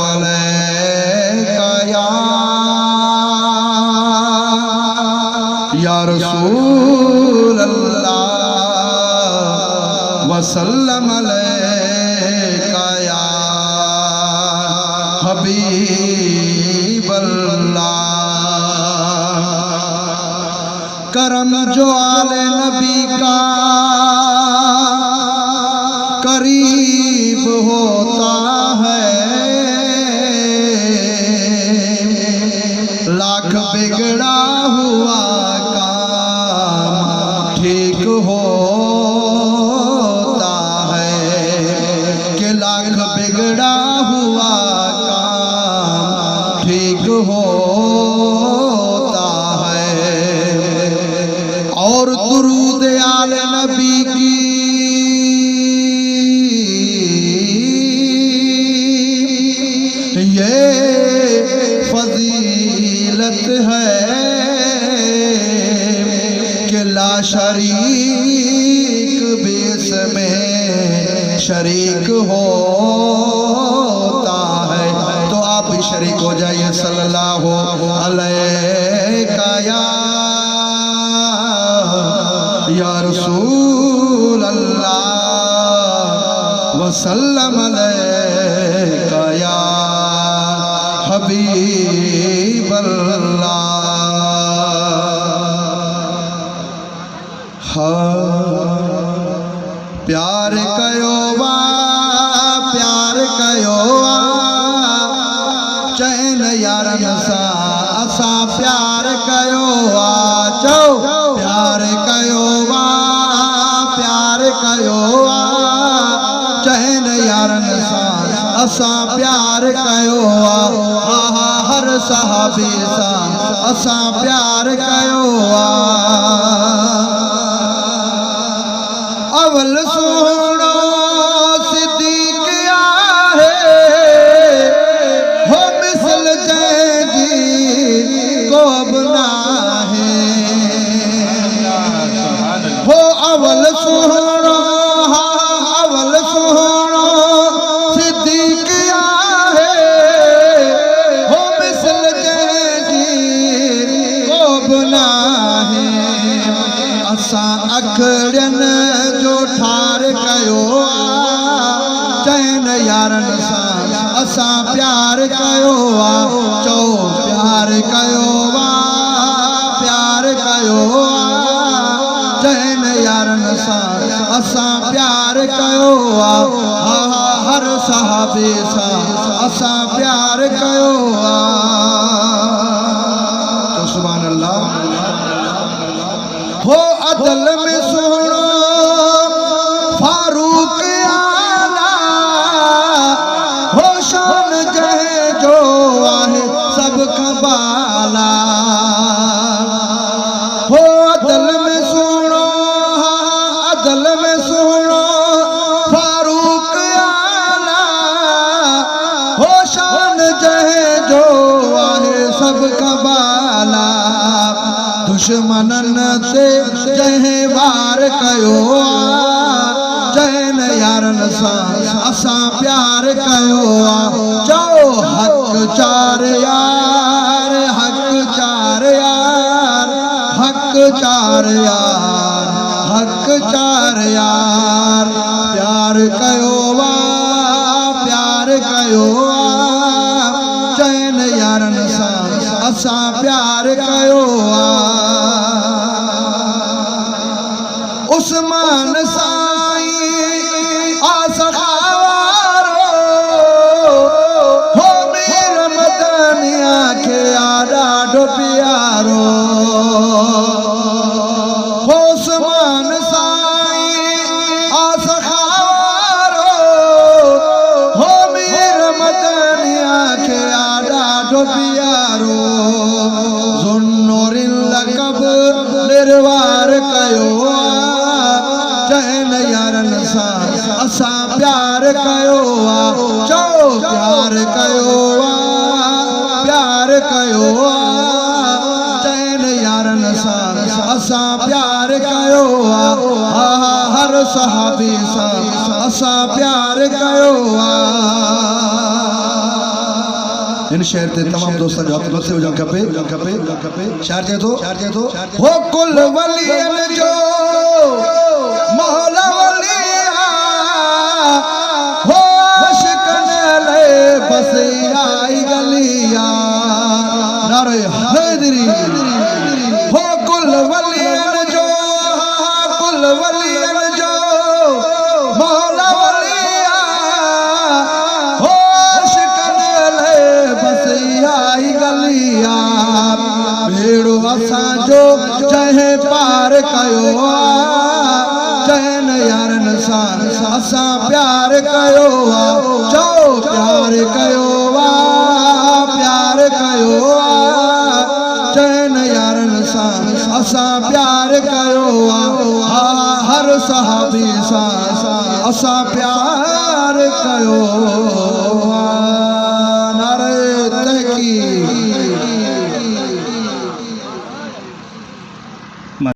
अलैका या रसूल अल्लाह वसल्लम अलैका या हबीब अल्लाह। करम जो आले नबी का करीब होता है, लाख बिगड़ा हुआ काम ठीक होता है, कि लाख बिगड़ा हुआ काम ठीक होता है। और दुरूद आले नबी की ये फजीलत है कि ला शरीक भी इसमें शरीक होता है। तो आप भी शरीक हो जाइए सल्लल्लाहु अलैका या रसूल अल्लाह वसल्लम अलैका या हबीब अल्लाह। प्यार कयो वा प्यार कयो वा चैन यारन सा असा प्यार कयो वा। चो प्यार कयो वा प्यार कयो वा चैन यारन सा असा प्यार कयो वा। हर सहाबी सा असा प्यार कयो वा। अवल सोहणो सिद्दीक़ आहे हो मिसल जैंजी को बना है हो। अवल सोहणो अवल सोहणो सिद्दीक़ आहे हो मिसल जैंजी को बना है। असा अखड़न जो ठार कयो चैन यारन सा असा प्यार कयो वा। चो प्यार कयो वा प्यार कयो वा चैन यारन सा असा प्यार कयो वा। हर सहाबी सा असा प्यार कयो वा। तो सुभान अल्लाह। हो अदल में सुनो फारूक आला हो शान जहे जो आहे सब कबाला। हो अदल में सुनो अदल में सुनो फारूक आला हो शान जहे जो आहे सब कबाला। दुश्मनन से जहे वार कयो चैन यारन सा असा प्यार कयो। चो हक चार यार हक चार यार हक चार यार हक चार यार प्यार कयो वा प्यार कयो चैन यारन सा असा प्यार कयो। उस्मान साईं आसखावारो हो मीर मदनिया के ॾाढो प्यारो। हो उस्मान साईं आसखावारो हो मीर मदनिया के ॾाढो प्यारो। ज़ुन्नुरिन लक़ब निर्वार कयो चैन यारन सा असा प्यार कयो चो प्यार कयो प्यार कयो चैन यारन सा असा प्यार कयो हर सहाबी सा असा प्यार कयो इन शहर ते तमाम दोस्तन जो हथ मथे हुजण खपे शायर चए थो हो कुल वलियन जो मौला वलिया हो शिकन ले बस आई गलिया नारे हैदरी हो कुल वलियन जो मौला वलिया हो शिकन ले बस आई गलिया भेड़ो असांजो चहे पार कयो चैन यारन सां असां प्यार कयो चो प्यार कयो चैन यारन सां असां प्यार कयो हर सहाबी सां असां प्यार कयो